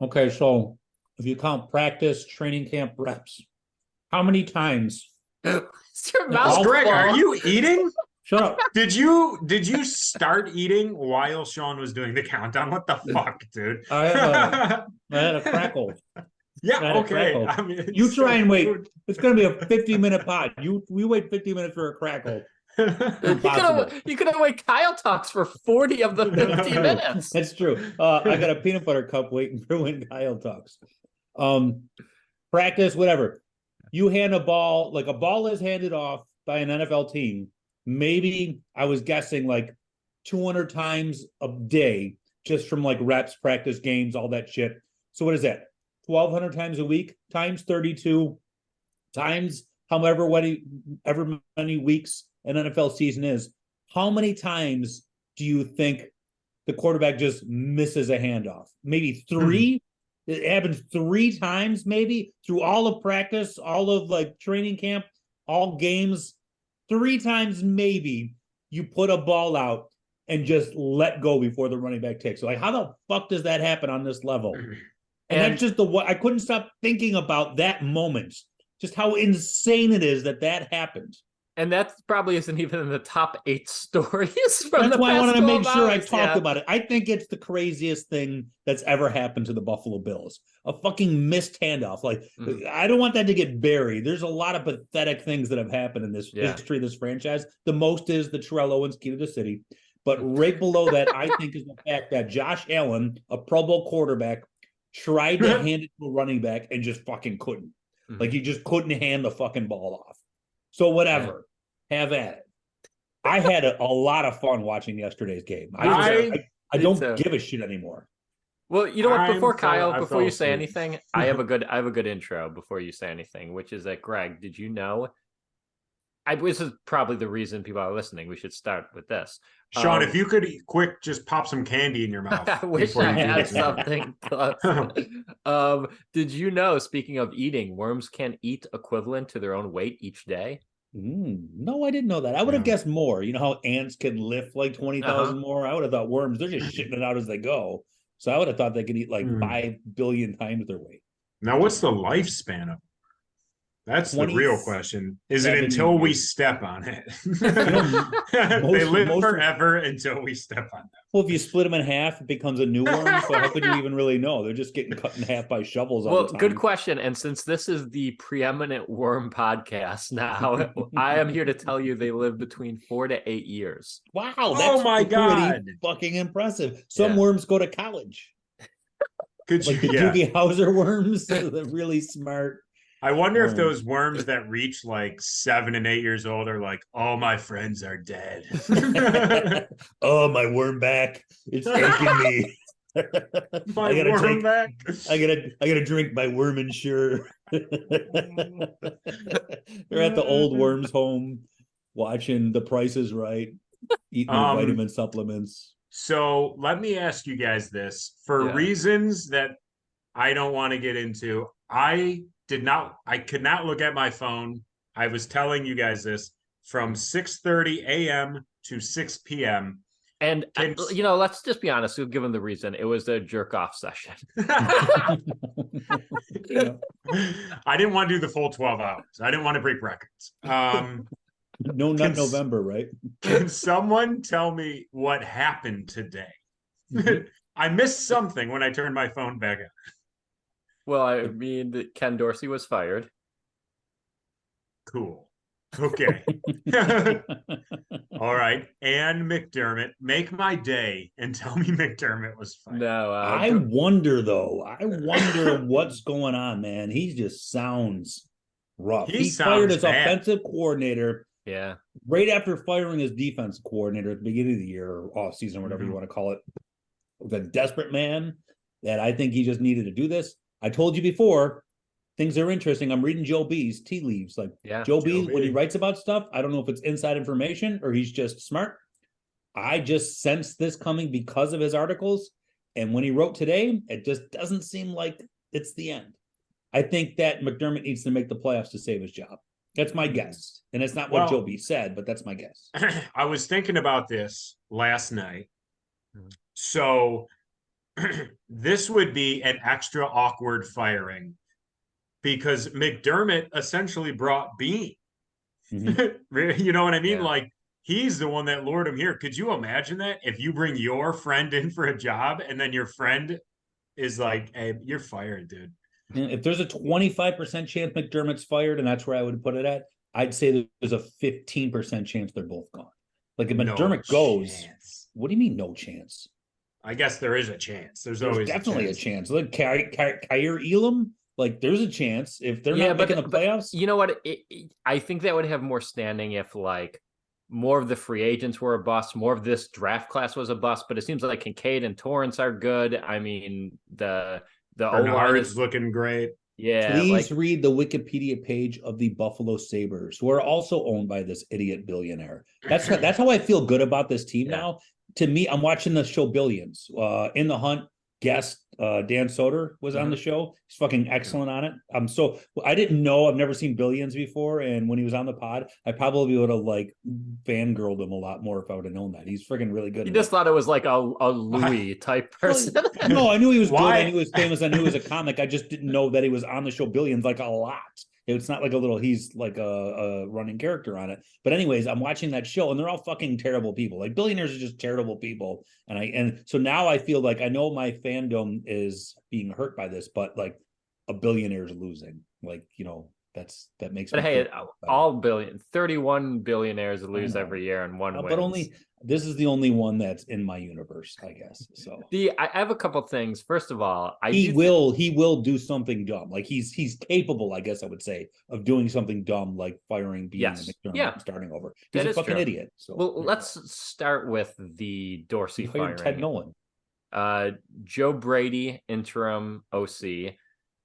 Okay, so if you count practice, training camp reps, how many times Is your in mouth all Greg, are full? you eating? shut up. Did you start eating while Sean was doing the countdown? What the fuck, dude? I have a I had a crackle. I Yeah, had a okay. crackle. I mean, You it's try still and wait. food. It's gonna be a 50-minute pod. You wait 50 minutes for a crackle. Impossible. You could have wait Kyle talks for 40 of the 50 minutes. That's true. I got a peanut butter cup waiting for when Kyle talks. Um, practice, whatever. You hand a ball, like a ball is handed off by an NFL team. Maybe I was guessing like 200 times a day just from like reps, practice games, all that shit. So what is that? 1,200 times a week times 32 times however ever many weeks an NFL season is. How many times do you think the quarterback just misses a handoff? Maybe three. It happens three times, maybe through all of practice, all of like training camp, all games. Three times, maybe you put a ball out and just let go before the running back takes. So, like, how the fuck does that happen on this level? And that's just the what I couldn't stop thinking about that moment, just how insane it is that that happened. And that probably isn't even in the top 8 stories from That's the why I past wanted to make 12 sure I hours. talked about it. I think it's the craziest thing that's ever happened to the Buffalo Bills. A fucking missed handoff. Like, I don't want that to get buried. There's a lot of pathetic things that have happened in this history of this franchise. The most is the Terrell Owens key to the city. But right below that, I think, is the fact that Josh Allen, a Pro Bowl quarterback, tried to hand it to a running back and just fucking couldn't. Like, he just couldn't hand the fucking ball off. So whatever. Have at it. I had a lot of fun watching yesterday's game. I don't give a shit anymore. Well, you know what? Before Kyle, before you say asleep. anything, I have a good intro before you say anything, which is that Greg, did you know? This is probably the reason people are listening. We should start with this. Sean, if you could quick just pop some candy in your mouth. I wish I had something close. Did you know, speaking of eating, worms can eat equivalent to their own weight each day? No, I didn't know that. I would have guessed more. You know how ants can lift like 20,000 more? I would have thought worms, they're just shitting it out as they go. So I would have thought they could eat like 5 billion times their weight. Now, what's the lifespan of? That's the real question. Is it until we step on it? They live forever until we step on them. Well, if you split them in half, it becomes a new worm. So how could you even really know? They're just getting cut in half by shovels all the time. Good question. And since this is the preeminent worm podcast now, I am here to tell you they live between 4 to 8 years. Wow, that's pretty fucking impressive. Some worms go to college. Like the Doogie Howser worms, the really smart. I wonder if those worms that reach like 7 and 8 years old are like, all my friends are dead. Oh, my worm back. It's aching me. My worm back. I gotta drink my worm insure. They're at the old worms home watching The Price is Right, eating their vitamin supplements. So let me ask you guys this. For reasons that I don't want to get into, I could not look at my phone. I was telling you guys this from 6:30 a.m. to 6 p.m. And, let's just be honest. We'll give them the reason. It was a jerk-off session. I didn't want to do the full 12 hours. I didn't want to break records. No, not November, right? Can someone tell me what happened today? I missed something when I turned my phone back on. Well, I mean, Ken Dorsey was fired. Cool. Okay. All right. And McDermott, make my day and tell me McDermott was fired. No, I wonder though. I wonder what's going on, man. He just sounds rough. He fired his offensive coordinator. Yeah. Right after firing his defensive coordinator at the beginning of the year or off season, whatever you want to call it. The desperate man that I think he just needed to do this. I told you before, things are interesting. I'm reading Joe B's tea leaves. Like Joe B, when he writes about stuff, I don't know if it's inside information or he's just smart. I just sensed this coming because of his articles. And when he wrote today, it just doesn't seem like it's the end. I think that McDermott needs to make the playoffs to save his job. That's my guess. And it's not what Joe B said, but that's my guess. I was thinking about this last night. So this would be an extra awkward firing because McDermott essentially brought Bean. Mm-hmm. You know what I mean? Yeah. Like, he's the one that lured him here. Could you imagine that if you bring your friend in for a job and then your friend is like, "Hey, you're fired, dude." If there's a 25% chance McDermott's fired, and that's where I would put it at, I'd say there's a 15% chance they're both gone. Like if McDermott goes, what do you mean no chance? I guess there is a chance. There's always definitely a chance. Look, Kyer Elam, like there's a chance if they're not making the playoffs. You know what? I think that would have more standing if like more of the free agents were a bust, more of this draft class was a bust. But it seems like Kincaid and Torrance are good. I mean, the O-line is looking great. Yeah. Please read the Wikipedia page of the Buffalo Sabres, who are also owned by this idiot billionaire. That's how I feel good about this team now. To me, I'm watching the show Billions. In the Hunt guest Dan Soder was on the show. He's fucking excellent on it. I didn't know, I've never seen Billions before, and when he was on the pod, I probably would have like fangirled him a lot more if I would have known that. He's freaking really good. You just thought it was like a Louis type person. No, I knew he was good. I knew he was famous. I knew he was a comic. I just didn't know that he was on the show Billions like a lot. It's not like he's like a running character on it. But anyways, I'm watching that show and they're all fucking terrible people. Like billionaires are just terrible people. And so now I feel like I know my fandom is being hurt by this, but like a billionaire is losing. Like, you know, that makes But hey, all 31 billionaires lose every year and one wins. But only this is the only one that's in my universe, I guess. So I have a couple things. First of all, he will do something dumb. Like he's capable, I guess I would say, of doing something dumb like firing Bean and McDermott and starting over. He's a fucking idiot. So let's start with the Dorsey firing. Ted Nolan. Joe Brady, interim OC.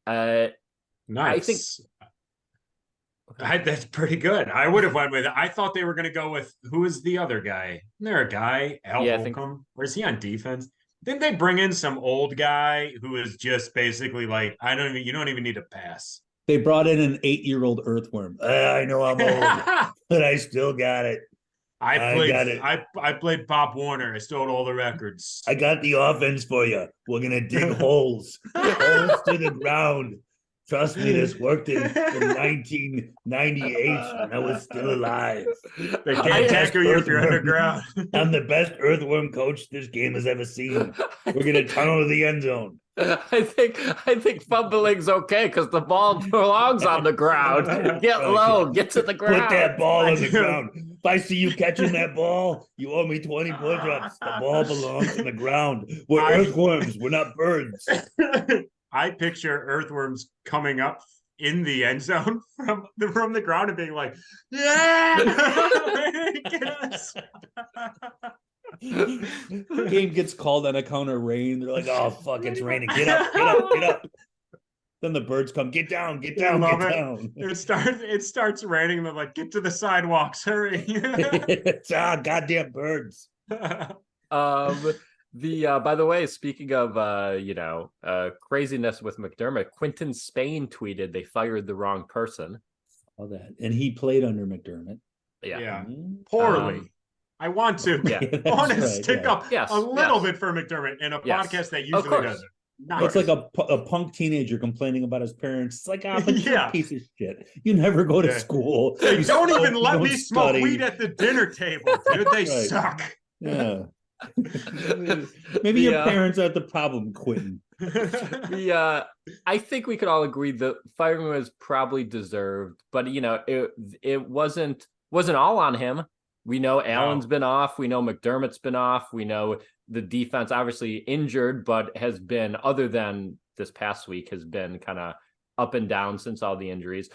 Nice. I think that's pretty good. I would have went with it. I thought they were going to go with who is the other guy? Isn't there a guy, Al Holcomb? Or is he on defense? Didn't they bring in some old guy who is just basically like, you don't even need to pass? They brought in an 8-year-old earthworm. I know I'm old, but I still got it. I played Pop Warner. I stole all the records. I got the offense for you. We're going to dig holes to the ground. Trust me, this worked in 1998 when I was still alive. They can't tackle you if you're underground. I'm the best earthworm coach this game has ever seen. We're going to tunnel to the end zone. I think fumbling's okay because the ball belongs on the ground. Get low, get to the ground. Put that ball on the ground. If I see you catching that ball, you owe me 20 push-ups. The ball belongs on the ground. We're earthworms. We're not birds. I picture earthworms coming up in the end zone from the ground and being like, yeah. Game gets called on account of rain. They're like, oh fuck, it's raining. Get up. Then the birds come, get down. It starts raining and they're like, get to the sidewalks, hurry. It's goddamn birds. By the way, speaking of craziness with McDermott, Quinton Spain tweeted they fired the wrong person. All that, and he played under McDermott. Yeah. Poorly. I want to stick up a little bit for McDermott in a podcast that usually doesn't. It's like a punk teenager complaining about his parents. It's like, but you're a piece of shit. You never go to school. They don't even let me smoke weed at the dinner table, dude. They suck. Yeah. Maybe your parents are the problem, Quentin. I think we could all agree the firing was probably deserved, but it wasn't all on him. We know Allen's been off. We know McDermott's been off. We know the defense obviously injured, but has been, other than this past week, has been kind of up and down since all the injuries.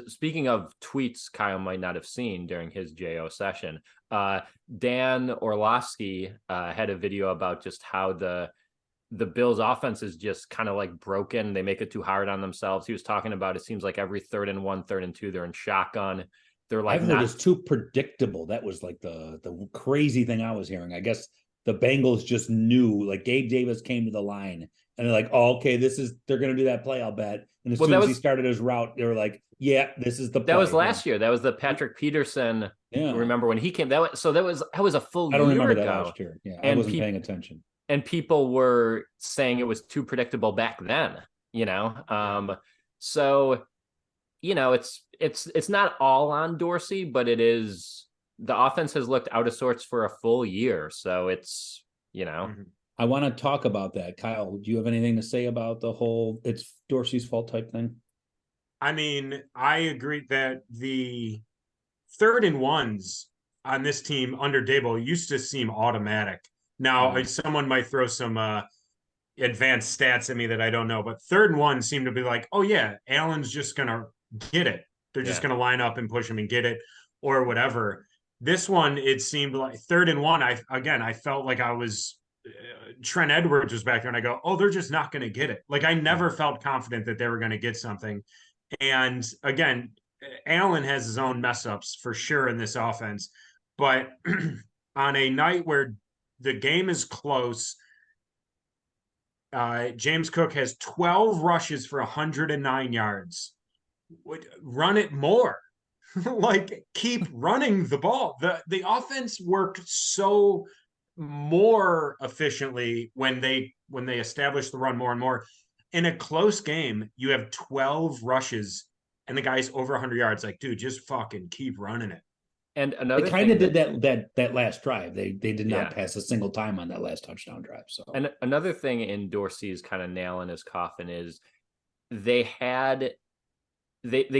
Speaking of tweets Kyle might not have seen during his JO session, Dan Orlovsky had a video about just how the Bills offense is just kind of like broken. They make it too hard on themselves. He was talking about, it seems like every 3rd and 1, 3rd and 2, they're in shotgun. They're like, I've heard it's too predictable. That was like the crazy thing I was hearing. I guess the Bengals just knew, like Gabe Davis came to the line and they're like, oh, okay, they're going to do that play, I'll bet. And as soon as he started his route, they were like, yeah, this is the play. That was last year. That was the Patrick Peterson. Yeah. Remember when he came? That was a full year ago. I don't remember that last year. Yeah, I wasn't paying attention. and people were saying it was too predictable back then, you know. So, you know, it's not all on Dorsey, but it is. The offense has looked out of sorts for a full year, so it's, you know. I want to talk about that. Kyle, do you have anything to say about the whole it's Dorsey's fault type thing? I mean, I agree that the 3rd and 1s on this team under Dable used to seem automatic. Now, someone might throw some advanced stats at me that I don't know, but 3rd and 1 seem to be like, oh yeah, Allen's just gonna get it. They're just gonna line up and push him and get it, or whatever. This one, it seemed like 3rd and 1. I felt like I was Trent Edwards was back there, and I go, oh, they're just not going to get it. Like I never felt confident that they were going to get something. And again, Allen has his own mess ups for sure in this offense, but on a night where the game is close, James Cook has 12 rushes for 109 yards. Run it more. Like keep running the ball. The offense worked so more efficiently when they establish the run more and more. In a close game, you have 12 rushes and the guy's over 100 yards. Like, dude, just fucking keep running it. And another they kind of did that last drive. They did not pass a single time on that last touchdown drive. So, and another thing in Dorsey's kind of nail in his coffin is they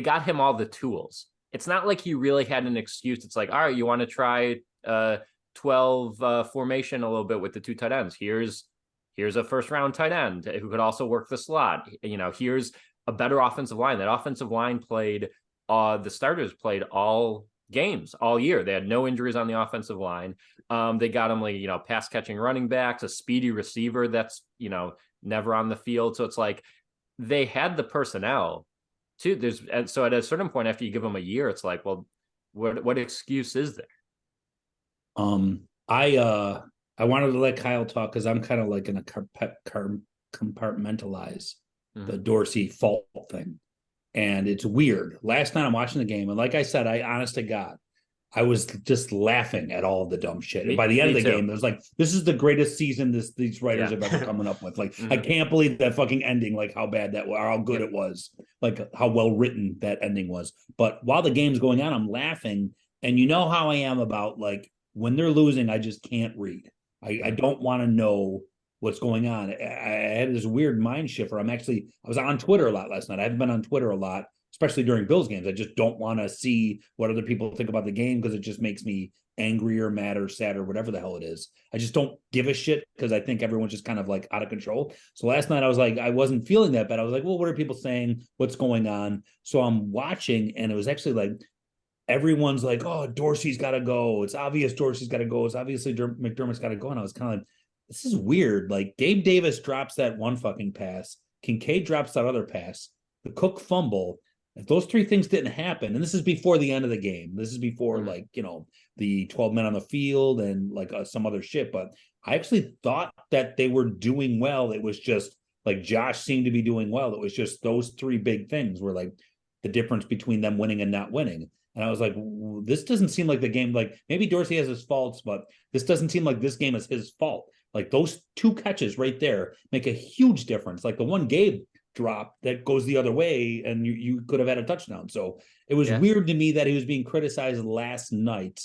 got him all the tools. It's not like he really had an excuse. It's like, all right, you want to try 12 formation a little bit with the 2 tight ends. Here's a first round tight end who could also work the slot. You know, here's a better offensive line. That offensive line played, the starters played all games all year. They had no injuries on the offensive line. They got them like, you know, pass catching running backs, a speedy receiver that's, you know, never on the field. So it's like they had the personnel too. So at a certain point after you give them a year, it's like, well, what excuse is there? I wanted to let Kyle talk because I'm kind of like going to compartmentalize the Dorsey fault thing. And it's weird. Last night I'm watching the game, and like I said, I honest to God, I was just laughing at all of the dumb shit. And by the end of the game, it was like, this is the greatest season these writers have ever coming up with. Like, I can't believe that fucking ending, like how bad that was, or how good it was, like how well written that ending was. But while the game's going on, I'm laughing. And you know how I am about like when they're losing, I just can't read. I don't want to know what's going on. I had this weird mind shift where I was on Twitter a lot last night. I haven't been on Twitter a lot, especially during Bills games. I just don't want to see what other people think about the game because it just makes me angry or mad or sad or whatever the hell it is. I just don't give a shit because I think everyone's just kind of like out of control. So last night I was like, I wasn't feeling that bad. I was like, well, what are people saying? What's going on? So I'm watching, and it was actually like, everyone's like, oh, Dorsey's got to go. It's obvious Dorsey's got to go. It's obviously McDermott's got to go. And I was kind of like, this is weird. Like Gabe Davis drops that one fucking pass. Kincaid drops that other pass. The Cook fumble. If those 3 things didn't happen, and this is before the end of the game, this is before like, you know, the 12 men on the field and like some other shit. But I actually thought that they were doing well. It was just like Josh seemed to be doing well. It was just those 3 big things were like the difference between them winning and not winning. And I was like, this doesn't seem like the game. Like maybe Dorsey has his faults, but this doesn't seem like this game is his fault. Like those 2 catches right there make a huge difference. Like the one Gabe drop that goes the other way, and you could have had a touchdown. So it was weird to me that he was being criticized last night.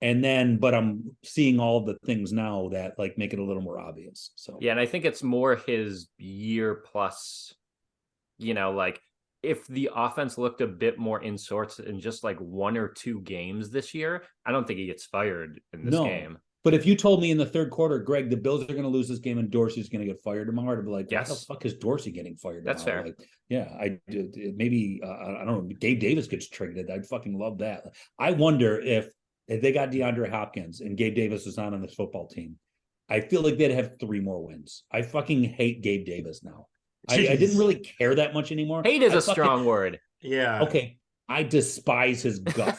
And then, but I'm seeing all the things now that like make it a little more obvious. So yeah, and I think it's more his year plus, you know, like if the offense looked a bit more in sorts in just like 1 or 2 games this year, I don't think he gets fired in this game. But if you told me in the 3rd quarter, Greg, the Bills are going to lose this game and Dorsey's going to get fired tomorrow, I'd be like, why the fuck is Dorsey getting fired tomorrow? That's fair. Like, yeah, maybe I don't know. Gabe Davis gets traded. I'd fucking love that. I wonder if they got DeAndre Hopkins and Gabe Davis was not on this football team, I feel like they'd have 3 more wins. I fucking hate Gabe Davis now. I didn't really care that much anymore. Hate is a strong word. Yeah. Okay. I despise his guts.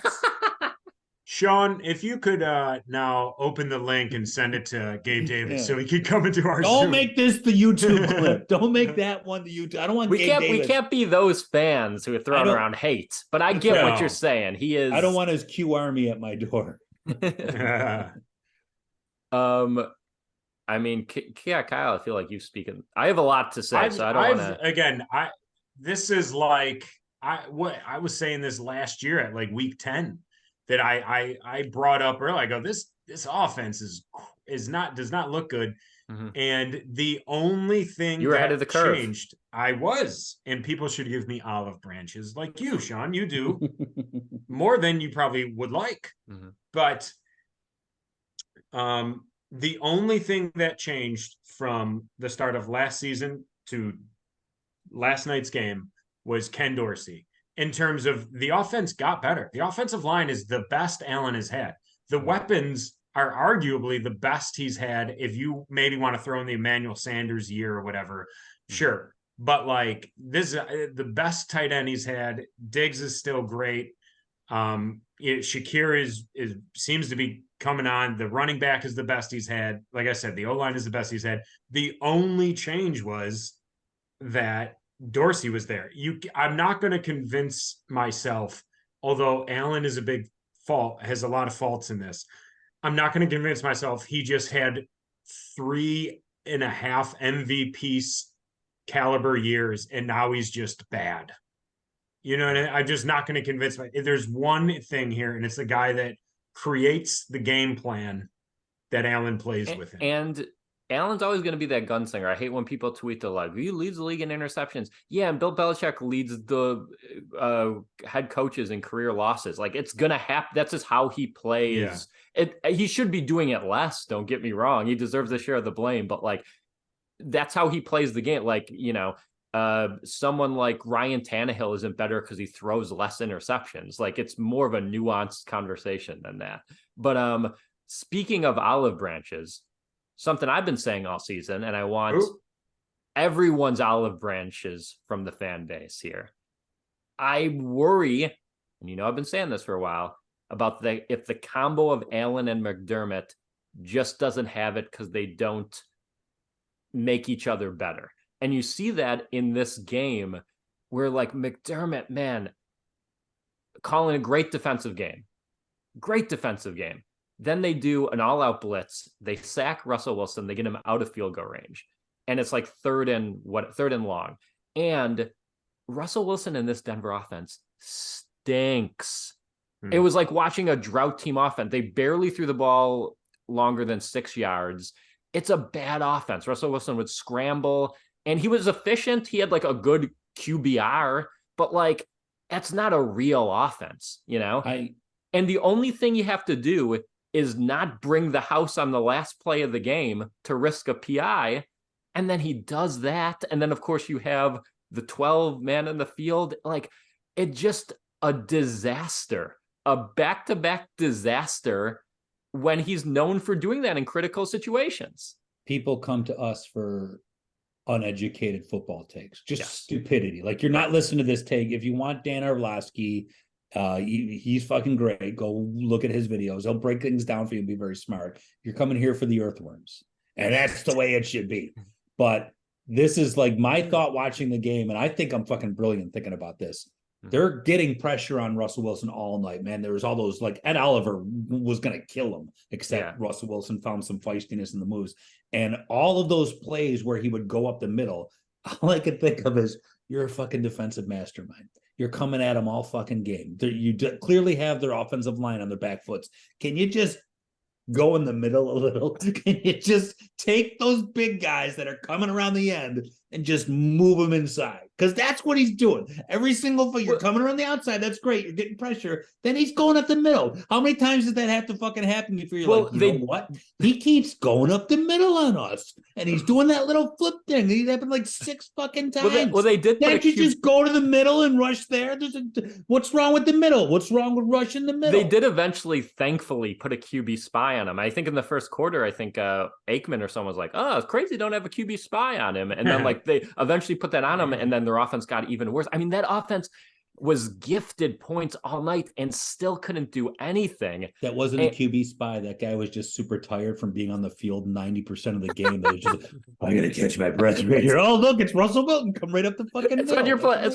Sean, if you could now open the link and send it to Gabe Davis so he could come into our Zoom. Make this the YouTube clip. Don't make that one the YouTube. I don't want we can't be those fans who are throwing around hate, but I get what you're saying. He is. I don't want his Q army at my door. I mean, Kyle, I feel like you've spoken. I have a lot to say, so I don't want to. Again, this is like what I was saying this last year at like week 10 that I brought up earlier. I go, this offense does not look good. Mm-hmm. And the only thing you were ahead of the curve. Changed, and people should give me olive branches like you, Sean. You do more than you probably would like. Mm-hmm. But the only thing that changed from the start of last season to last night's game was Ken Dorsey. In terms of the offense got better. The offensive line is the best Allen has had. The weapons are arguably the best he's had. If you maybe want to throw in the Emmanuel Sanders year or whatever, sure. But like this, the best tight end he's had. Diggs is still great. Shakir is seems to be coming on. The running back is the best he's had. Like I said, the O-line is the best he's had. The only change was that Dorsey was there. I'm not going to convince myself, although Allen is a big fault, has a lot of faults in this. I'm not going to convince myself he just had 3.5 MVP caliber years and now he's just bad. You know, and I'm just not going to convince myself. There's one thing here, and it's the guy that creates the game plan that Allen plays with him. And Allen's always going to be that gunslinger. I hate when people tweet the like, he leads the league in interceptions. Yeah, and Bill Belichick leads the head coaches in career losses. Like, it's going to happen. That's just how he plays. Yeah. He should be doing it less. Don't get me wrong. He deserves a share of the blame. But, like, that's how he plays the game. Like, you know, someone like Ryan Tannehill isn't better because he throws less interceptions. Like, it's more of a nuanced conversation than that. But speaking of olive branches, something I've been saying all season, and I want everyone's olive branches from the fan base here. I worry, and you know I've been saying this for a while, about if the combo of Allen and McDermott just doesn't have it because they don't make each other better. And you see that in this game where, like, McDermott, man, calling a great defensive game. Then they do an all-out blitz. They sack Russell Wilson. They get him out of field goal range. And it's like third and long. And Russell Wilson in this Denver offense stinks. It was like watching a drought team offense. They barely threw the ball longer than 6 yards. It's a bad offense. Russell Wilson would scramble, and he was efficient. He had like a good QBR, but like, that's not a real offense, you know? And the only thing you have to do is not bring the house on the last play of the game to risk a PI. And then he does that. And then, of course, you have the 12 man in the field. Like, it just a disaster, a back-to-back disaster when he's known for doing that in critical situations. People come to us for uneducated football takes, just stupidity. Like, you're not listening to this take. If you want Dan Orlovsky, he's fucking great. Go look at his videos. He'll break things down for you and be very smart. You're coming here for the earthworms, and that's the way it should be. But this is like my thought watching the game, and I think I'm fucking brilliant thinking about this. They're getting pressure on Russell Wilson all night, man. There was all those, like, Ed Oliver was going to kill him, except Russell Wilson found some feistiness in the moves. And all of those plays where he would go up the middle, all I can think of is, you're a fucking defensive mastermind. You're coming at them all fucking game. You clearly have their offensive line on their back foots. Can you just go in the middle a little? Can you just take those big guys that are coming around the end and just move them inside? Because that's what he's doing. Every single you're coming around the outside. That's great. You're getting pressure. Then he's going up the middle. How many times does that have to fucking happen before you're like, you know what? He keeps going up the middle on us. And he's doing that little flip thing. It happened like 6 fucking times. They did. Can't you just go to the middle and rush there? What's wrong with the middle? What's wrong with rushing the middle? They did eventually, thankfully, put a QB spy on him. I think in the first quarter, Aikman or someone was like, oh, it's crazy, don't have a QB spy on him. And then like they eventually put that on him, and then their offense got even worse. I mean, that offense was gifted points all night and still couldn't do anything. That wasn't a QB spy. That guy was just super tired from being on the field 90% of the game. That was just, I gotta catch my breath right here. Oh, look, it's Russell Wilson. Come right up the fucking middle. It's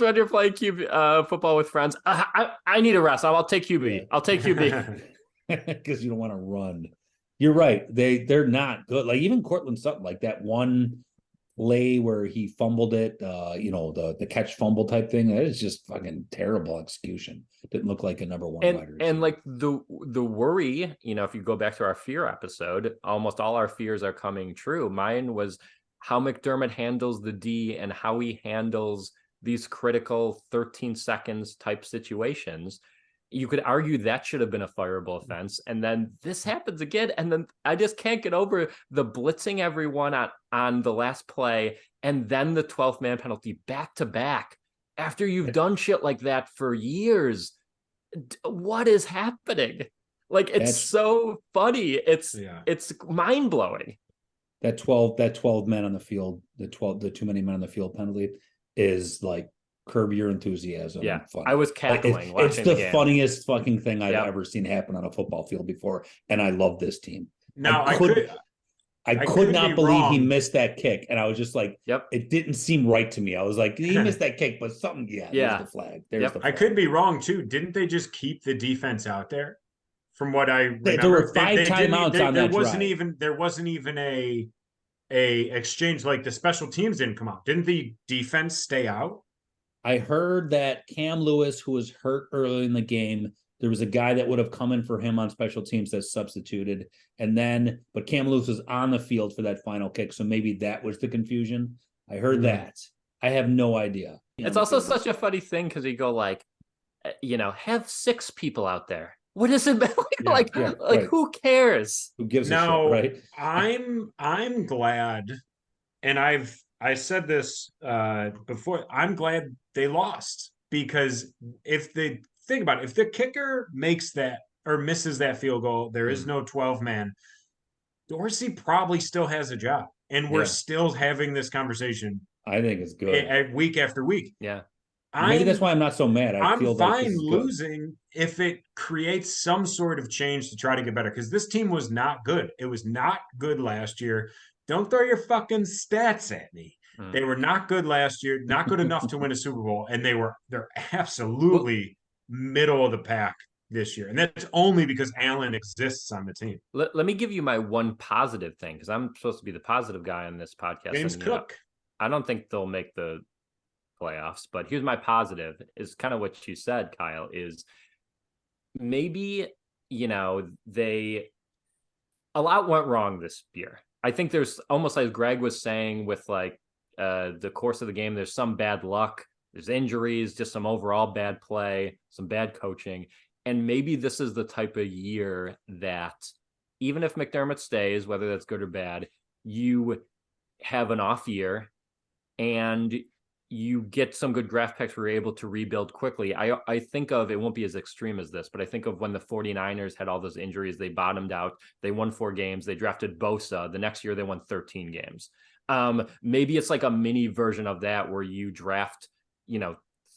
when you're playing QB football with friends. I need a rest. I'll take QB. I'll take QB. Because you don't want to run. You're right. They're not good. Like even Cortland Sutton, like that one play where he fumbled it, the catch fumble type thing. That is just fucking terrible execution. Didn't look like a number one wide receiver. And like the worry, if you go back to our fear episode, almost all our fears are coming true. Mine was how McDermott handles the D and how he handles these critical 13 seconds type situations. You could argue that should have been a fireable offense. And then this happens again. And then I just can't get over the blitzing everyone on the last play and then the 12th man penalty back to back after you've done shit like that for years. What is happening? Like, it's so funny. It's mind blowing. That 12 men on the field, the too many men on the field penalty is like curb your enthusiasm. Yeah, I was cackling. It's the funniest fucking thing I've ever seen happen on a football field before, and I love this team. Now I could not believe he missed that kick, and I was just like, it didn't seem right to me. I was like, he missed that kick, but something, there's the flag. There's the flag. I could be wrong too. Didn't they just keep the defense out there? From what I remember, there were 5 timeouts on that drive. There wasn't even a exchange. Like the special teams didn't come out. Didn't the defense stay out? I heard that Cam Lewis, who was hurt early in the game, there was a guy that would have come in for him on special teams that substituted. But Cam Lewis was on the field for that final kick. So maybe that was the confusion. I heard that. I have no idea. It's also such a funny thing because you go like, have 6 people out there. What is it like? Right. Who cares? Who gives a shit, right? I'm glad, and I said this before. I'm glad they lost because if they think about it, if the kicker makes that or misses that field goal, there is no 12 man. Dorsey probably still has a job, and we're still having this conversation. I think it's good week after week. Yeah. Maybe that's why I'm not so mad. I'm fine losing if it creates some sort of change to try to get better because this team was not good. It was not good last year. Don't throw your fucking stats at me. They were not good last year, not good enough to win a Super Bowl, and they're absolutely middle of the pack this year. And that's only because Allen exists on the team. Let me give you my one positive thing because I'm supposed to be the positive guy on this podcast. James Cook. I don't think they'll make the playoffs, but here's my positive is kind of what you said, Kyle, is maybe, a lot went wrong this year. I think there's almost like Greg was saying with like the course of the game, there's some bad luck, there's injuries, just some overall bad play, some bad coaching. And maybe this is the type of year that even if McDermott stays, whether that's good or bad, you have an off year and you get some good draft picks where you're able to rebuild quickly. I think of, it won't be as extreme as this, but I think of when the 49ers had all those injuries, they bottomed out, they won 4 games, they drafted Bosa. The next year they won 13 games. Maybe it's like a mini version of that where you draft,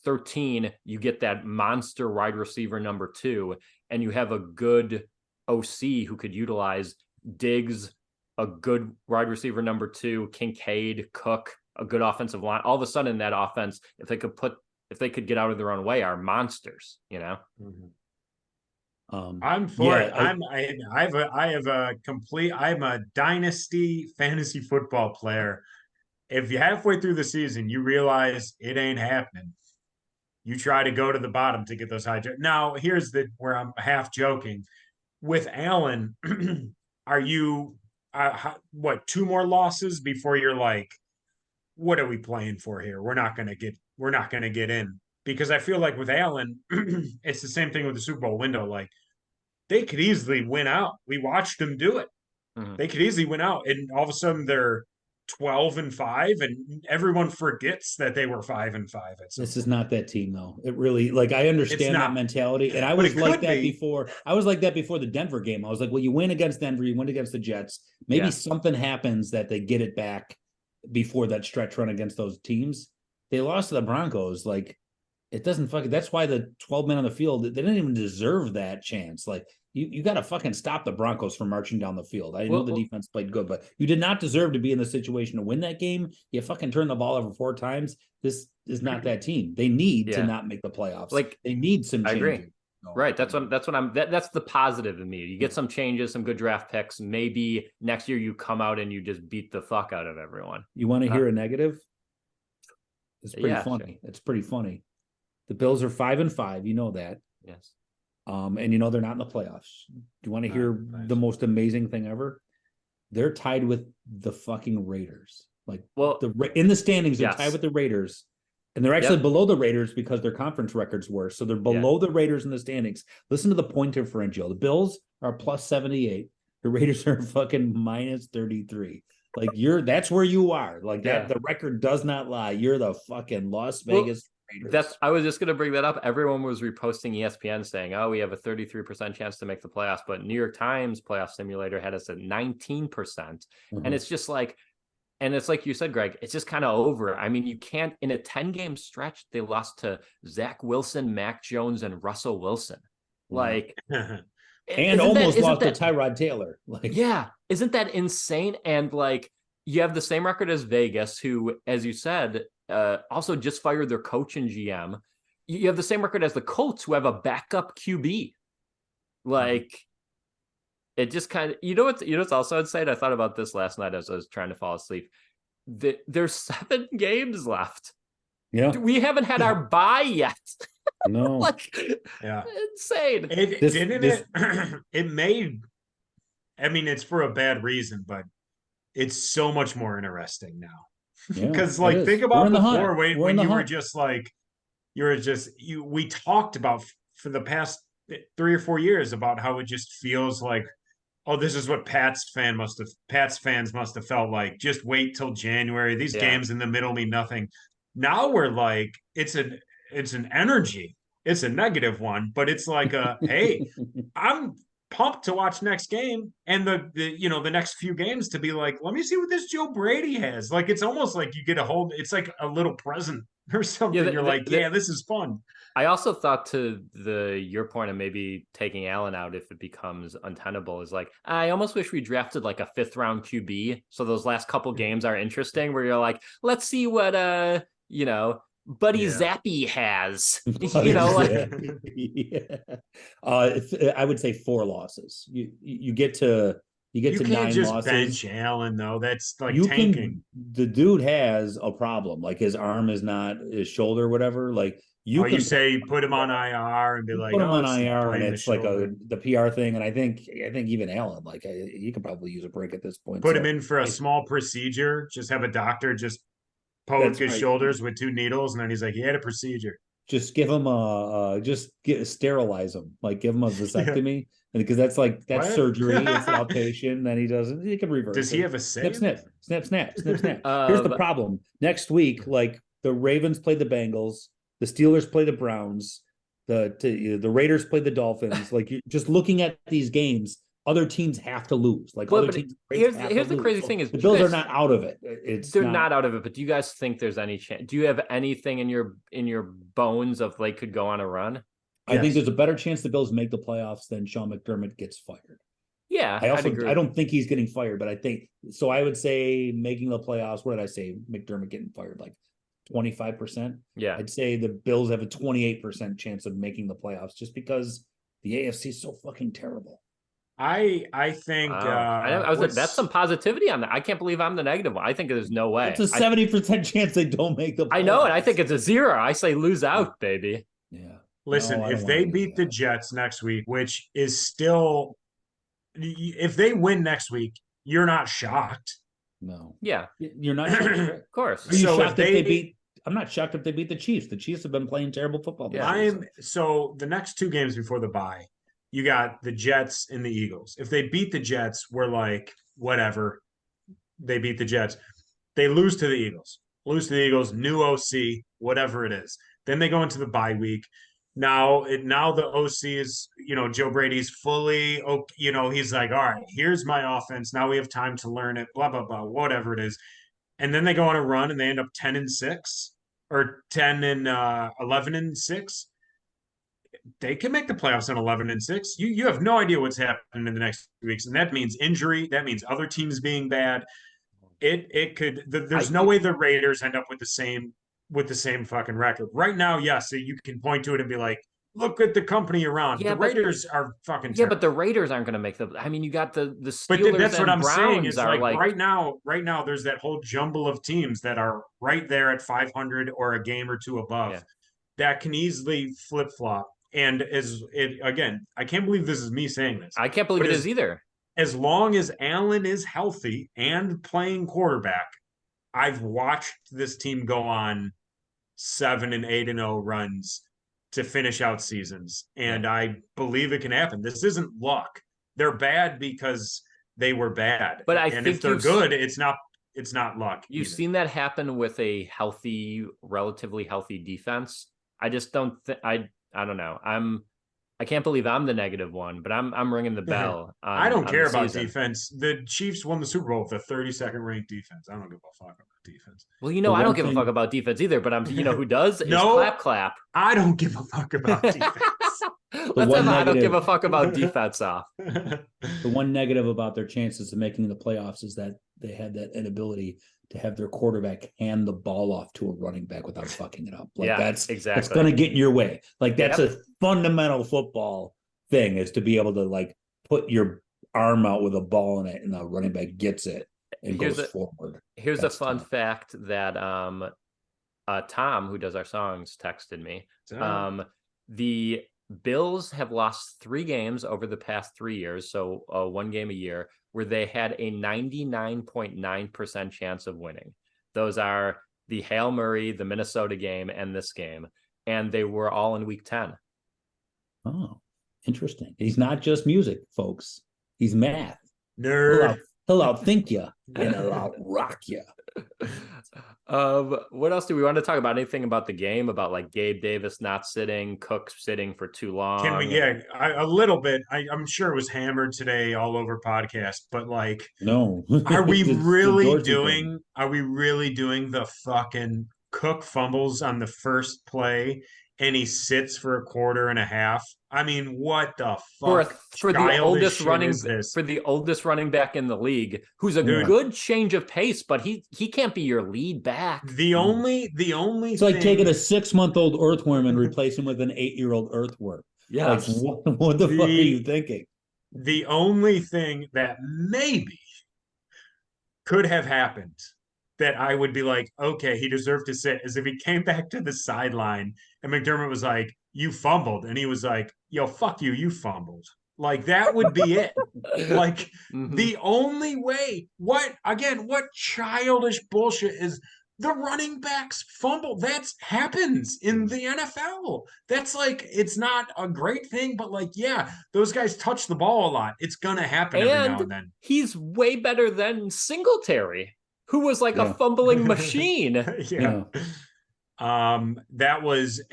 13, you get that monster wide receiver number 2, and you have a good OC who could utilize Diggs, a good wide receiver number 2, Kincaid, Cook, a good offensive line. All of a sudden that offense, if they could get out of their own way, are monsters, I'm for it. I'm a dynasty fantasy football player. If you halfway through the season, you realize it ain't happening, you try to go to the bottom to get those high. Now, here's where I'm half joking with Allen. Are you, 2 more losses before you're like, what are we playing for here? We're not going to get in, because I feel like with Allen, it's the same thing with the Super Bowl window. Like they could easily win out. We watched them do it. They could easily win out. And all of a sudden they're 12-5 and everyone forgets that they were 5-5. This is not that team though. It really, like, I understand that mentality. And I was like that before. I was like that before the Denver game. I was like, well, you win against Denver, you win against the Jets. Maybe something happens that they get it back before that stretch run against those teams. They lost to the Broncos. Like, it doesn't fucking, that's why the 12 men on the field, they didn't even deserve that chance. Like, you got to fucking stop the Broncos from marching down the field. I know the defense played good, but you did not deserve to be in the situation to win that game. You fucking turned the ball over 4 times. This is not that team. They need to not make the playoffs. Like, they need some change. I agree. Right. That's that's the positive in me. You get some changes, some good draft picks. Maybe next year you come out and you just beat the fuck out of everyone. You want to hear a negative? It's pretty Yeah, funny. sure. It's pretty funny. The Bills are 5-5. You know that. Yes. And you know they're not in the playoffs. Do you want to hear the most amazing thing ever? They're tied with the fucking Raiders. Like, well, in the standings, they're yes. tied with the Raiders. And they're actually below the Raiders because their conference records were. So they're below the Raiders in the standings. Listen to the point differential. The Bills are plus 78. The Raiders are fucking minus 33. Like, that's where you are. Like, that the record does not lie. You're the fucking Las Vegas Raiders. I was just going to bring that up. Everyone was reposting ESPN saying, oh, we have a 33% chance to make the playoffs. But New York Times playoff simulator had us at 19%. And it's just like, and it's like you said, Greg, it's just kind of over. I mean, you can't, in a 10-game stretch, they lost to Zach Wilson, Mac Jones, and Russell Wilson. Like, and almost lost to Tyrod Taylor. Like, yeah, isn't that insane? And like, you have the same record as Vegas, who, as you said, also just fired their coach and GM. You have the same record as the Colts, who have a backup QB. Like, it just kind of, what's also insane? I thought about this last night as I was trying to fall asleep. There's 7 games left. Yeah. We haven't had our bye yet. No. Like, insane. It made, I mean, it's for a bad reason, but it's so much more interesting now. Because think about before when you were just like, we talked about for the past 3 or 4 years about how it just feels like, oh, this is what Pats fans must have felt like. Just wait till January. These games in the middle mean nothing. Now we're like, it's an energy. It's a negative one, but it's like hey, I'm pumped to watch next game and the next few games to be like, let me see what this Joe Brady has. Like, it's almost like you get a hold. It's like a little present or something. You're like, this is fun. I also thought to your point of maybe taking Allen out if it becomes untenable is like, I almost wish we drafted like a 5th round QB. So those last couple games are interesting where you're like, let's see what, Buddy Zappy has, I would say 4 losses. You get to 9 losses. You can't just bench Allen though. That's like tanking. The dude has a problem. Like, his arm is not, his shoulder, whatever. Like, you say put him on IR and be like, put him on IR, and it's like the PR thing. And I think even Allen, like, he could probably use a break at this point. Put him in for a small procedure. Just have a doctor just poke his shoulders with 2 needles, and then he's like, he had a procedure. Just give him sterilize him, like give him a vasectomy, and because that's surgery. It's an outpatient. Then he can reverse. Does he have a save? Snip. Here's the problem. Next week, like, the Ravens play the Bengals, the Steelers play the Browns, the Raiders play the Dolphins. Like, you're just looking at these games. Other teams have to lose. Like, other teams. Here's the crazy thing is the Bills are not out of it. They're not out of it. But do you guys think there's any chance? Do you have anything in your bones of they could go on a run? I think there's a better chance the Bills make the playoffs than Sean McDermott gets fired. Yeah, I don't think he's getting fired, but I think so. I would say making the playoffs. What did I say? McDermott getting fired, like 25%. Yeah, I'd say the Bills have a 28% chance of making the playoffs just because the AFC is so fucking terrible. I think I was like, that's some positivity on that. I can't believe I'm the negative one. I think there's no way. It's a 70% chance they don't make the playoffs. I know, and I think it's a 0. I say lose out, baby. Yeah. Listen, if they beat the Jets next week, which is still, if they win next week, you're not shocked. No. Yeah. You're not shocked. Of course. Are you shocked if they beat? I'm not shocked if they beat the Chiefs. The Chiefs have been playing terrible football. So the next 2 games before the bye, you got the Jets and the Eagles. If they beat the Jets, we're like, whatever. They beat the Jets. They lose to the Eagles. New OC, whatever it is. Then they go into the bye week. Now the OC is, Joe Brady's fully, he's like, all right, here's my offense. Now we have time to learn it, blah, blah, blah, whatever it is. And then they go on a run and they end up 10-6 or 11-6. They can make the playoffs in 11-6. You have no idea what's happening in the next 2 weeks, and that means injury. That means other teams being bad. It could. There's no way the Raiders end up with the same fucking record right now. Yes, you can point to it and be like, look at the company around. Yeah, the but- Raiders are fucking Yeah, terrible. but the Raiders aren't going to make the. I mean, you got the But Steelers that's what and I'm saying. Browns Is are like, like right now, there's that whole jumble of teams that are right there at 500 or a game or two above. Yeah. That can easily flip flop. And as it again, I can't believe this is me saying this. I can't believe But it is either. As long as Allen is healthy and playing quarterback, I've watched this team go on 7-8-0 runs to finish out seasons. And I believe it can happen. This isn't luck. They're bad because they were bad. But I and think if they're good, it's not luck. You've either. seen that happen with a healthy, relatively healthy defense. I just don't think I don't know. I can't believe I'm the negative one, but I'm ringing the bell. I don't care about season. defense. The Chiefs won the Super Bowl with a 32nd ranked defense. I don't give a fuck about defense. Well, you know, I don't give a fuck about defense either, but you know who does? No. Is clap. I don't give a fuck about defense. Let's have I don't give a fuck about defense off. The one negative about their chances of making the playoffs is that they had that inability to have their quarterback hand the ball off to a running back without fucking it up. Like Yeah, that's exactly. going to get in your way. Like that's a fundamental football thing, is to be able to like put your arm out with a ball in it and the running back gets it and goes forward. Here's That's a fun tough. fact that Tom, who does our songs, texted me. The Bills have lost 3 games over the past 3 years, so 1 game a year, where they had a 99.9% chance of winning. Those are the Hail Murray, the Minnesota game, and this game. And they were all in week 10. Oh, interesting. He's not just music, folks. He's math. Nerd. He'll outthink you and he'll outrock you. What else do we want to talk about? Anything about the game? About like Gabe Davis not sitting, Cook sitting for too long? Can we? Yeah, a little bit. I'm sure it was hammered today all over podcast, but like, no. are we really Dorsey doing? thing. Are we really doing the fucking Cook fumbles on the first play and he sits for a quarter and a half? I mean, what the fuck? For the oldest shit running is this? for the oldest running back in the league, who's a Yeah. good change of pace, but he can't be your lead back. The only It's like taking a 6-month-old earthworm and replacing with an 8-year-old earthworm. Yeah. Like, what the fuck are you thinking? The only thing that maybe could have happened that I would be like, okay, he deserved to sit, is if he came back to the sideline and McDermott was like, you fumbled. And he was like, yo, fuck you, you fumbled. Like, that would be it. Like, the only way, what childish bullshit is the running backs fumble? That happens in the NFL. That's like, it's not a great thing, but like, yeah, those guys touch the ball a lot. It's going to happen every now and then. He's way better than Singletary, who was like a fumbling machine. Yeah.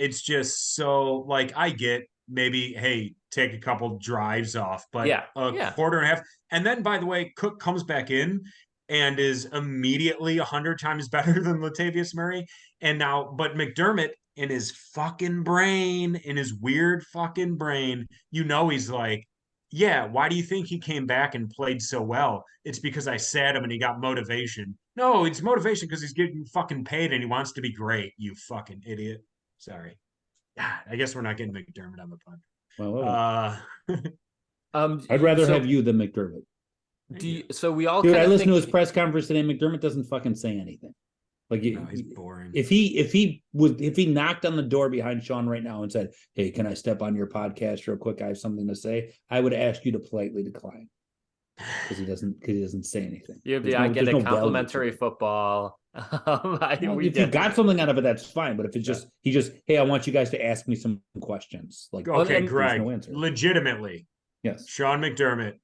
It's just so, like, I get maybe, hey, take a couple drives off, but quarter and a half. And then, by the way, Cook comes back in and is immediately 100 times better than Latavius Murray. And now, but McDermott, in his fucking brain, in his weird fucking brain, he's like, yeah, why do you think he came back and played so well? It's because I sat him and he got motivation. No, it's motivation because he's getting fucking paid and he wants to be great, you fucking idiot. Sorry. I guess we're not getting McDermott on the punt. I'd rather have you than McDermott. So we all I listened to his press conference today. McDermott doesn't fucking say anything. Like, he's boring. If he knocked on the door behind Sean right now and said, "Hey, can I step on your podcast real quick? I have something to say," I would ask you to politely decline, because he doesn't say anything. I get a complimentary football. If you got something out of it, that's fine. But if it's he just, hey, I want you guys to ask me some questions. Like, okay, Greg, no answer. Legitimately, yes, Sean McDermott.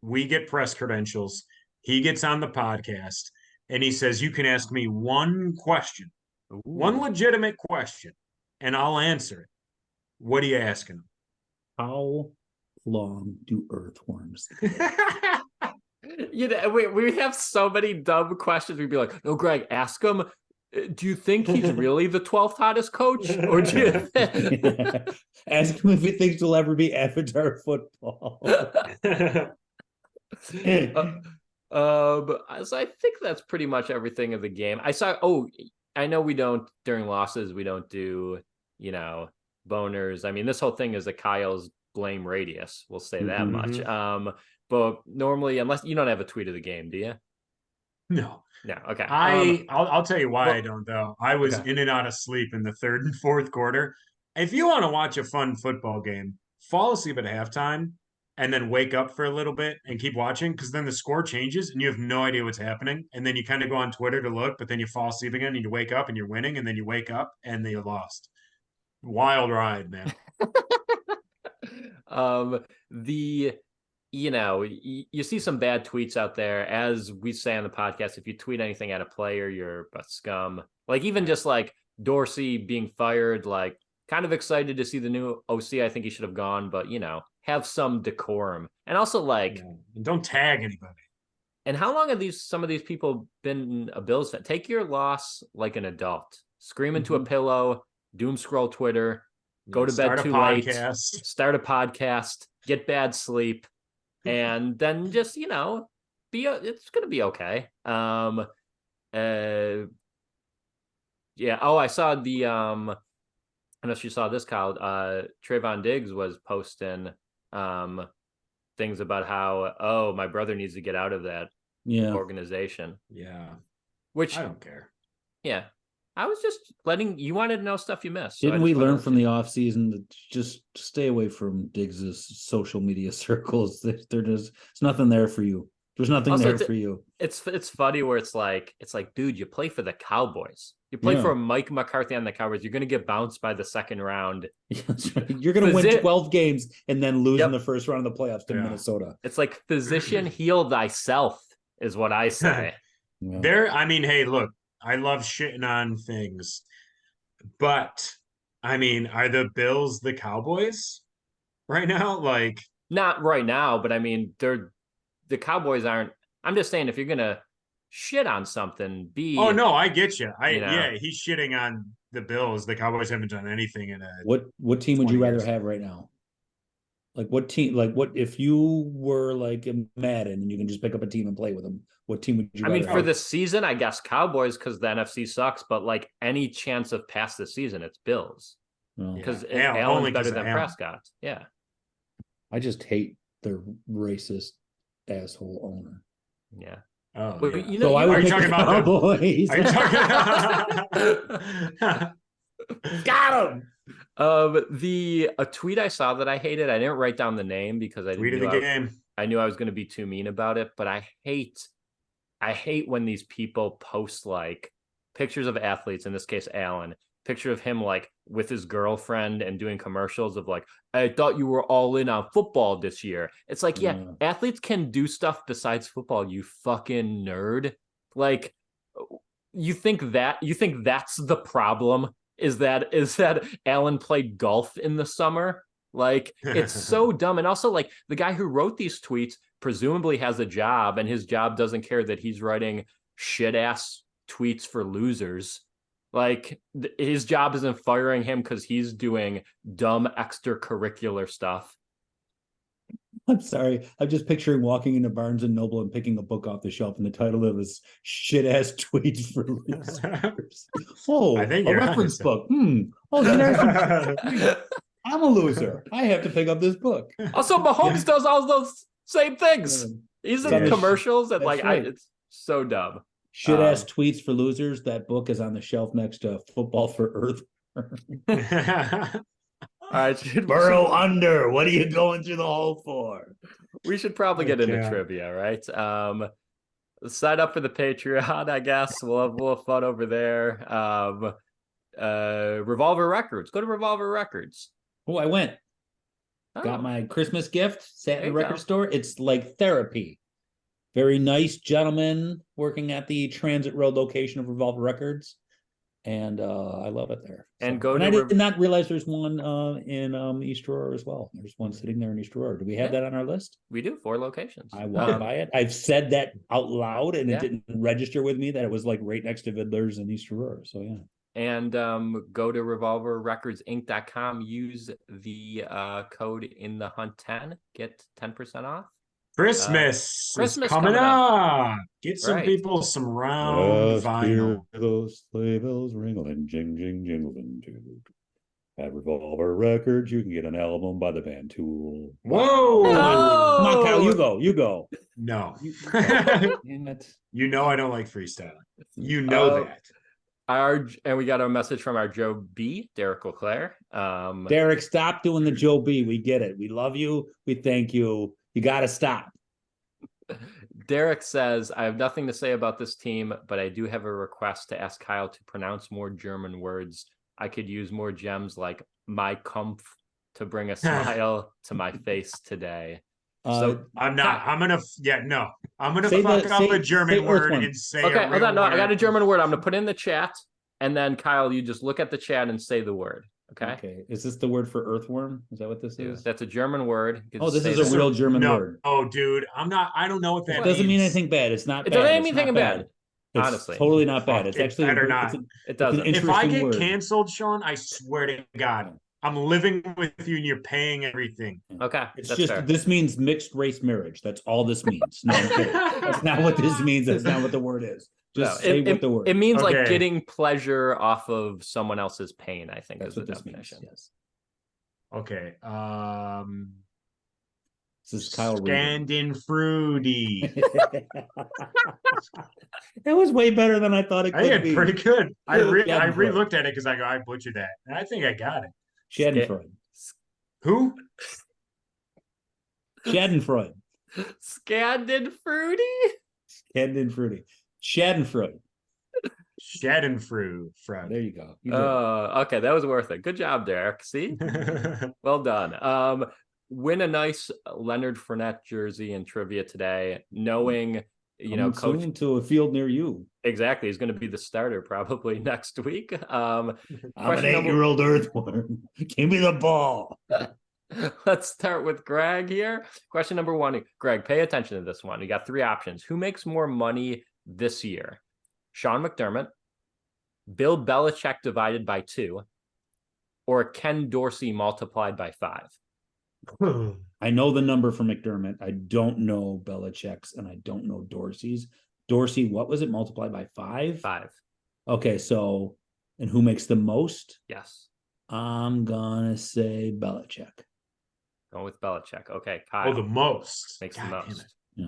We get press credentials. He gets on the podcast. And he says, you can ask me one question, one legitimate question, and I'll answer it. What are you asking him? How long do earthworms we have so many dumb questions. We'd be like, no, Greg, ask him, do you think he's really the 12th hottest coach? Or do you ask him if he thinks he'll ever be Avatar football? So I think that's pretty much everything of the game. I know we don't, during losses, we don't do, boners. I mean, this whole thing is a Kyle's blame radius. We'll say that much. Mm-hmm. But normally, unless you don't have a tweet of the game, do you? No. No. Okay. I'll tell you why well, I don't though. I was okay. in and out of sleep in the third and fourth quarter. If you want to watch a fun football game, fall asleep at halftime and then wake up for a little bit and keep watching because then the score changes and you have no idea what's happening. And then you kind of go on Twitter to look, but then you fall asleep again and you wake up and you're winning and then you wake up and they lost. Wild ride, man. The you see some bad tweets out there, as we say on the podcast. If you tweet anything at a player, you're a scum. Like even just like Dorsey being fired, like kind of excited to see the new OC. I think he should have gone, but have some decorum. And also like don't tag anybody. And how long have some of these people been a Bills fan? Take your loss like an adult. Scream into a pillow, doom scroll Twitter, go to bed too late, start a podcast, get bad sleep, and then just it's gonna be okay. Yeah. Oh, I saw the I don't know if you saw this, Kyle. Trayvon Diggs was posting things about how my brother needs to get out of that organization. Yeah. Which I don't care. Yeah. I was just you wanted to know stuff you missed. Didn't we learn from the offseason to just stay away from Diggs's social media circles? They're just, it's nothing there for you. There's nothing there for you. It's funny where it's like, dude, you play for the Cowboys. You play for Mike McCarthy on the Cowboys. You're going to get bounced by the second round. That's right. You're going to win 12 games and then lose in the first round of the playoffs to Minnesota. It's like physician heal thyself is what I say. Hey, look, I love shitting on things, but I mean, are the Bills the Cowboys right now? Like, not right now, but I mean, the Cowboys aren't. I'm just saying, if you're gonna shit on something, Oh no, I get you. Yeah, he's shitting on the Bills. The Cowboys haven't done anything in what team would you rather have right now? Like what team? Like what if you were like in Madden and you can just pick up a team and play with them? What team would you? I mean, for the season, I guess Cowboys because the NFC sucks. But like any chance of past the season, it's Bills because Allen's better than Prescott. Yeah, I just hate their racist asshole owner. Yeah. Oh, well, yeah. So I would talking about Cowboys. Are you talking? Got him. A tweet I saw that I hated. I didn't write down the name because I knew I was going to be too mean about it. But I hate when these people post like pictures of athletes. In this case, Allen. Picture of him like with his girlfriend and doing commercials of like, I thought you were all in on football this year. It's like, athletes can do stuff besides football, you fucking nerd. Like, you think that's the problem? Is that Allen played golf in the summer? Like, it's so dumb. And also, like, the guy who wrote these tweets presumably has a job, and his job doesn't care that he's writing shit ass tweets for losers. Like, his job isn't firing him because he's doing dumb extracurricular stuff. I'm sorry. I'm just picturing walking into Barnes and Noble and picking a book off the shelf, and the title of his shit ass tweets for losers. Oh, I think a reference book. Oh, I'm a loser. I have to pick up this book. Also, Mahomes does all those same things. He's in commercials and it's so dumb. Shit ass tweets for losers. That book is on the shelf next to Football for Earth. All right, Burrow under. What are you going through the hole for? We should probably get into trivia, right? Sign up for the Patreon, I guess. We'll have fun over there. Revolver Records. Go to Revolver Records. Oh, I went. Got my Christmas gift. Sat in the record store. It's like therapy. Very nice gentleman working at the Transit Road location of Revolver Records. And I love it there. And I did not realize there's one in East Aurora as well. There's one sitting there in East Aurora. Do we have that on our list? We do. 4 locations. I walked by it. I've said that out loud, and it didn't register with me that it was like right next to Vidler's in East Aurora. So yeah. And go to revolverrecordsinc.com. Use the code in the hunt 10. Get 10% off. Christmas is coming up. Get some people some round vinyl. Those sleigh bells ringling, jing, jing, jingling, At Revolver Records, you can get an album by the band Tool. Whoa! Come on, Kyle, you go. You go. No. Damn it. You know I don't like freestyling. You know that. And we got a message from our Joe B, Derek Leclerc. Derek, stop doing the Joe B. We get it. We love you. We thank you. You got to stop. Derek says, I have nothing to say about this team, but I do have a request to ask Kyle to pronounce more German words. I could use more gems like my Kampf to bring a smile to my face today. So I'm gonna Say fuck the- up say- a German say word Earthworm. and say okay, a hold real on. No, I word. got a German word. I'm gonna put in the chat, and then Kyle, you just look at the chat and say the word. Okay. Okay. Is this the word for earthworm? Is that what this is? That's a German word. You can Oh, this say is a that. real German word. Oh, dude, I don't know what that It doesn't mean means. anything bad. It's not It bad. doesn't mean It's anything not bad. It's Honestly. totally not bad. Fuck, It's it actually better it's not. It doesn't. If I get word. canceled, Sean, I swear to God, I'm living with you and you're paying everything. Okay. It's that's just fair. this means mixed race marriage. That's all this means. No, I'm kidding. That's not what this means. That's not what the word is. Just say what the word. It means like Okay. getting pleasure off of someone else's pain, I think That's is the what this definition. means. Yes. Okay. This is Kyle reading. Scandinfruity. That was way better than I thought it I could think be. it's pretty good. I Schadenfreude. re-looked at it because I butchered that. And I think I got it. Schadenfreude. Who? Schadenfreude. Scandinfruity? Schadenfreude. Schadenfreude. Schadenfreude. There you go. You did it. Okay, that was worth it. Good job, Derek. See? Well done. Win a nice Leonard Fournette jersey in trivia today, knowing Coming Coach soon to a field near you. exactly is going to be the starter probably next week. I'm an Question number- 8-year-old earthworm. Give me the ball. Let's start with Greg here. Question number 1. Greg, pay attention to this one. You got 3 options. Who makes more money this year? Sean McDermott, Bill Belichick divided by 2, or Ken Dorsey multiplied by 5? I know the number for McDermott. I don't know Belichick's and I don't know Dorsey's. Dorsey, what was it multiplied by 5? 5. Okay, so and who makes the most? Yes. I'm gonna say Belichick. Going with Belichick. Okay, Kyle. Oh, the most. makes God the damn most. it. Yeah.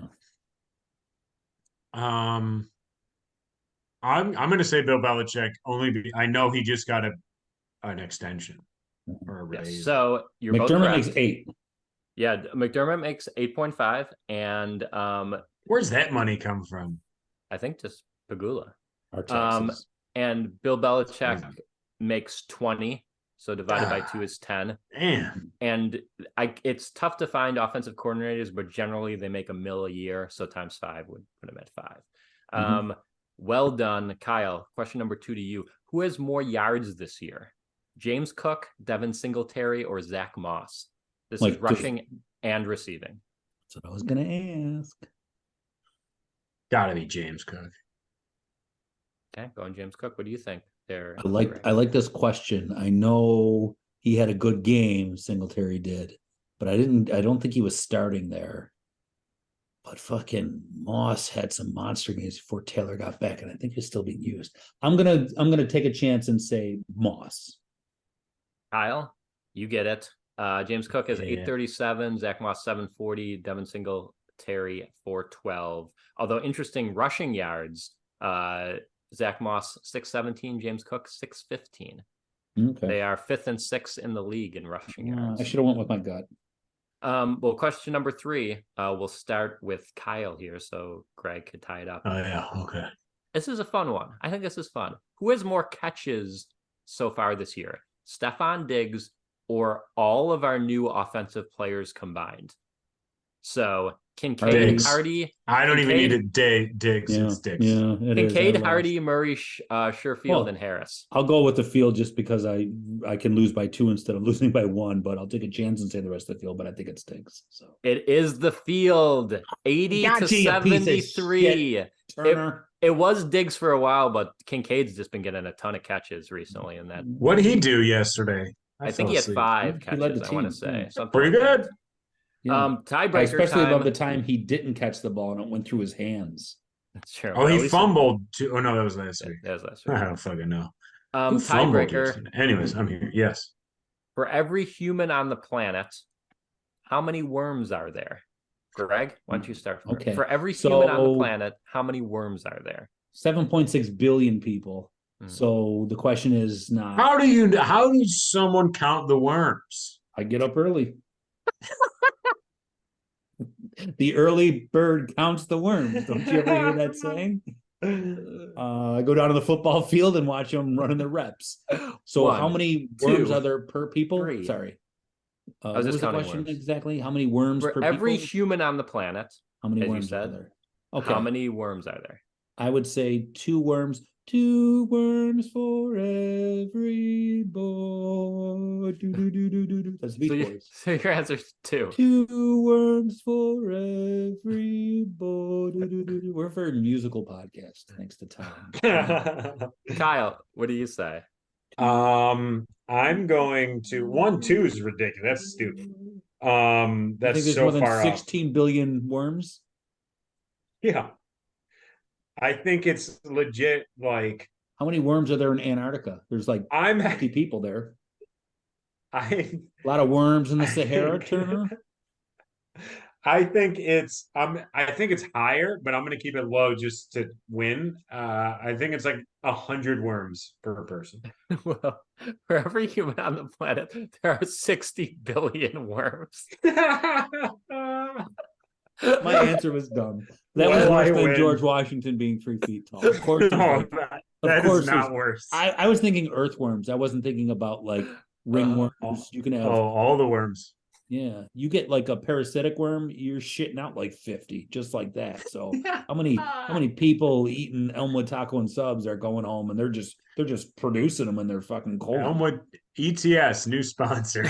I'm going to say Bill Belichick only I know he just got an extension or a Yes. raise. So you're both McDermott correct. makes 8. Yeah, McDermott makes 8.5, and Where's that money come from? I think just Pagula. Our taxes. And Bill Belichick Amazing. makes 20, so divided by 2 is 10. Damn. And it's tough to find offensive coordinators, but generally they make $1 million a year, so times 5 would put him at 5. Well done, Kyle. Question number 2 to you: who has more yards this year? James Cook, Devin Singletary, or Zach Moss? This is rushing and receiving. That's what I was gonna ask. Gotta be James Cook. Okay, going James Cook. What do you think there? I like this question. I know he had a good game, Singletary did, but I don't think he was starting there. But fucking Moss had some monster games before Taylor got back, and I think he's still being used. I'm gonna take a chance and say Moss. Kyle, you get it. James Cook has Yeah. 837, Zach Moss 740, Devin Singletary 412. Although interesting rushing yards, Zach Moss 617, James Cook 615. Okay. They are 5th and 6th in the league in rushing yards. I should have went with my gut. Well, question number 3. We'll start with Kyle here, so Greg could tie it up. Oh, yeah. Okay. This is a fun one. I think this is fun. Who has more catches so far this year? Stephon Diggs or all of our new offensive players combined? So Kincaid, Diggs. Hardy. I don't even Kincaid- need a Diggs. Yeah, It's Diggs. yeah. It is. Kincaid, I lost. Hardy, Murray, Sherfield, Well, and Harris. I'll go with the field just because I can lose by 2 instead of losing by 1, but I'll take a chance and say the rest of the field, but I think it stinks. So It is the field, 80 to Gotcha, you piece of 73. Turner. It was Diggs for a while, but Kincaid's just been getting a ton of catches recently. And that What did he do yesterday? I think fell he had asleep. 5 He led the catches. I want to team, say yeah. something Pretty like good. that. Yeah. Tiebreaker Especially time. about the time he didn't catch the ball and it went through his hands. That's true. Oh, Well, at he least- fumbled too. Oh, no, that was last week. That was last I week. don't fucking know. Who fumbled Tiebreaker. yesterday? Anyways, I'm here. Yes. For every human on the planet, how many worms are there? Greg, why don't you start? Okay. For every human on the planet, how many worms are there? 7.6 billion people. Mhm. So the question is not. How does someone count the worms? I get up early. The early bird counts the worms. Don't you ever hear that saying? I go down to the football field and watch them running the reps. So how many worms are there per people? 3. Sorry. I was what just was the counting question worms. exactly? How many worms For per every people? human on the planet, How many as you worms are said, there? Okay. how many worms are there? I would say 2 worms. 2 worms for every boy. That's the Beach Boys. So your answer is 2. 2 worms for every boy. We're a very musical podcast, thanks to Tom. Kyle, what do you say? I'm going to 1, 2 is ridiculous. That's stupid. You That's think there's so more than far off. 16 billion worms? Yeah. I think it's legit. Like, how many worms are there in Antarctica? There's like 50 people there. A lot of worms in the Sahara, Turner. I think it's higher, but I'm gonna keep it low just to win. I think it's like 100 worms per person. Well, for every human on the planet, there are 60 billion worms. My answer was dumb. That was worse than George Washington being 3 feet tall. Of course, that is not worse. I was thinking earthworms. I wasn't thinking about like ringworms. You can have all the worms. Yeah, you get like a parasitic worm, you're shitting out like 50, just like that. So how many people eating Elmwood taco and subs are going home and they're just producing them in their fucking cold. Elmwood ETS, new sponsor.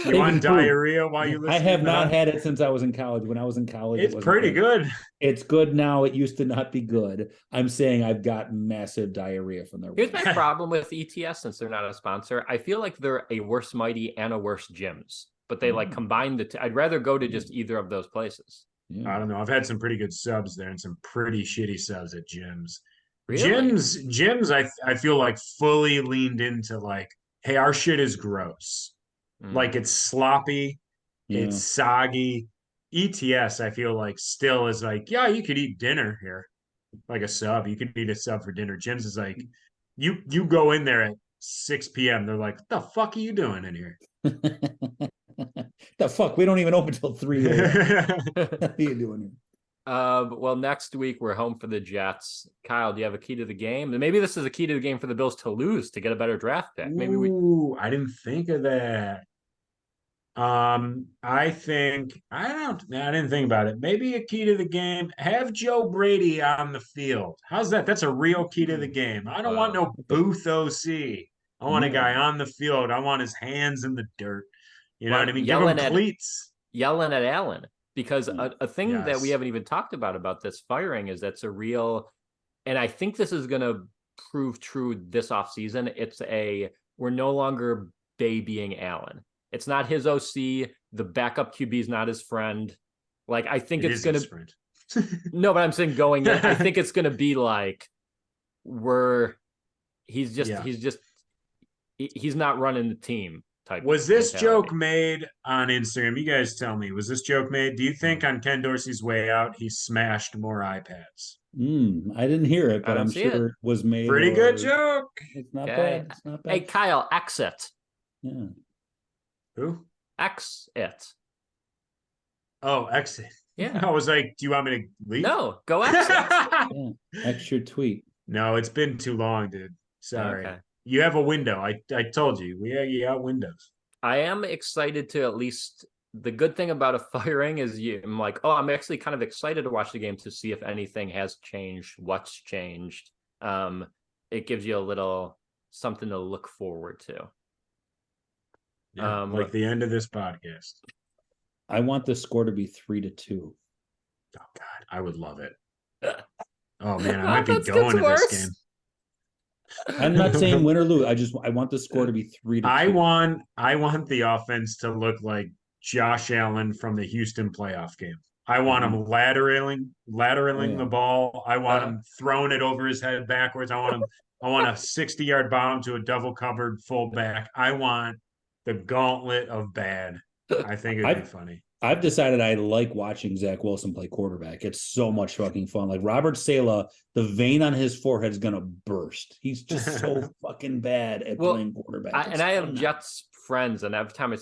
You want diarrhea while you listen? I have not had it since I was in college. When I was in college, it's pretty good. It's good now. It used to not be good. I'm saying I've got massive diarrhea from their. Here's my problem with ETS since they're not a sponsor. I feel like they're a worse Mighty and a worse Gyms, but they like combine the two. I'd rather go to just either of those places. Yeah. I don't know. I've had some pretty good subs there and some pretty shitty subs at Gyms. Really? Gyms, I feel like fully leaned into like, hey, our shit is gross. Like it's sloppy, it's soggy. ETS, I feel like still is like, yeah, you could eat dinner here, like a sub. You could eat a sub for dinner. Gyms is like, you go in there at 6 p.m. They're like, what the fuck are you doing in here? The fuck? We don't even open until 3 a.m. What are you doing here? Well, next week we're home for the Jets. Kyle, do you have a key to the game? And maybe this is a key to the game for the Bills to lose to get a better draft pick. Maybe I didn't think of that. I didn't think about it. Maybe a key to the game. Have Joe Brady on the field. How's that? That's a real key to the game. I don't want no booth OC. I want a guy on the field. I want his hands in the dirt. You know what I mean? Give him cleats. Yelling at Allen. Because a thing that we haven't even talked about this firing is that's a real, and I think this is going to prove true this offseason. We're no longer babying Allen. It's not his OC. The backup QB is not his friend. Like, I think it's going to. No, but I'm saying going in, I think it's going to be like, he's not running the team. Was this joke made on Instagram? You guys tell me. Was this joke made? Do you think on Ken Dorsey's way out, he smashed more iPads? I didn't hear it, but I'm sure it was made. Pretty good joke. It's not bad. It's not bad. Hey, Kyle, exit. Yeah. Who? Exit. Oh, exit. Yeah. I was like, do you want me to leave? No, go exit. Yeah. Extra tweet. No, it's been too long, dude. Sorry. Okay. You have a window. I told you. You got windows. I am excited to at least. The good thing about a firing is I'm like, I'm actually kind of excited to watch the game to see if anything has changed, what's changed. It gives you a little something to look forward to. Yeah, like the end of this podcast. I want the score to be 3-2. Oh God, I would love it. Oh man, I might be going to this game. I'm not saying win or lose. I want the score to be 3-2. I want the offense to look like Josh Allen from the Houston playoff game. I want him lateraling the ball. I want him throwing it over his head backwards. I want him I want a 60-yard bomb to a double-covered fullback. I want the gauntlet of bad. I think it'd be funny. I've decided I like watching Zach Wilson play quarterback. It's so much fucking fun. Like Robert Saleh, the vein on his forehead is gonna burst. He's just so fucking bad at playing quarterback. I have Jets friends, and every time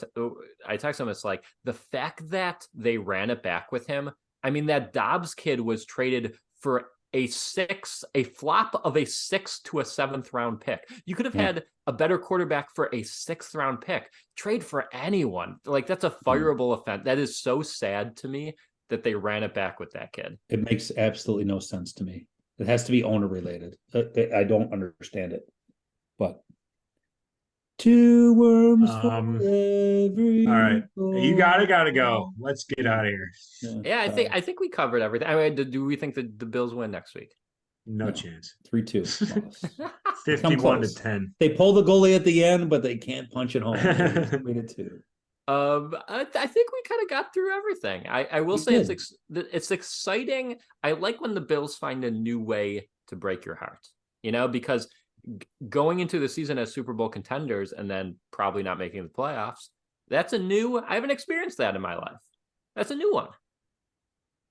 I text them, it's like the fact that they ran it back with him. I mean, that Dobbs kid was traded for a flop of a 6th to a 7th round pick. You could have had a better quarterback for a 6th round pick. Trade for anyone. Like, that's a fireable offense. That is so sad to me that they ran it back with that kid. It makes absolutely no sense to me. It has to be owner related. I don't understand it. But 2 worms for every. All right, you gotta go. Let's get out of here. Yeah, I think we covered everything. I mean, do we think that the Bills win next week? No chance. 3-2. 51-10. They pull the goalie at the end, but they can't punch it home. 3-2. I think we kind of got through everything. I will say it's exciting. I like when the Bills find a new way to break your heart, because going into the season as Super Bowl contenders and then probably not making the playoffs, I haven't experienced that in my life. That's a new one.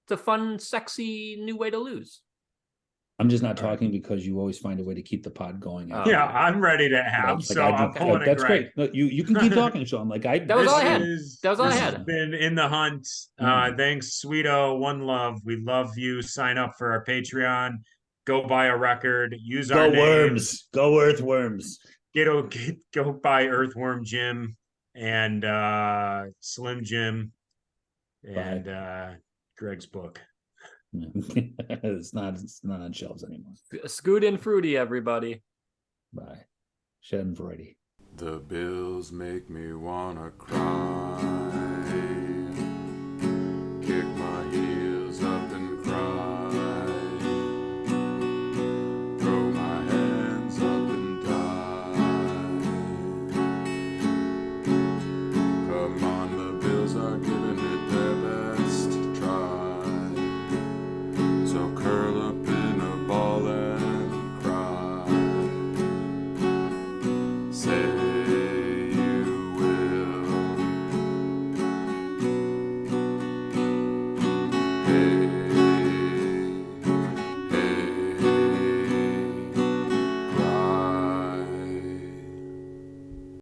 It's a fun, sexy new way to lose. I'm just not talking because you always find a way to keep the pod going. Yeah, I'm ready to have. I'm pulling it. That's great. No, you can keep talking, Sean. That was all I had. That was all I had. Has been in the hunt. Thanks, Sweeto. One love. We love you. Sign up for our Patreon. Go buy a record. Use our names. Worms. Go Earthworms. Go buy Earthworm Jim and Slim Jim and Greg's book. It's not on shelves anymore. Scoot and fruity, everybody. Bye. Shed and Friday. The Bills make me wanna cry. Kick my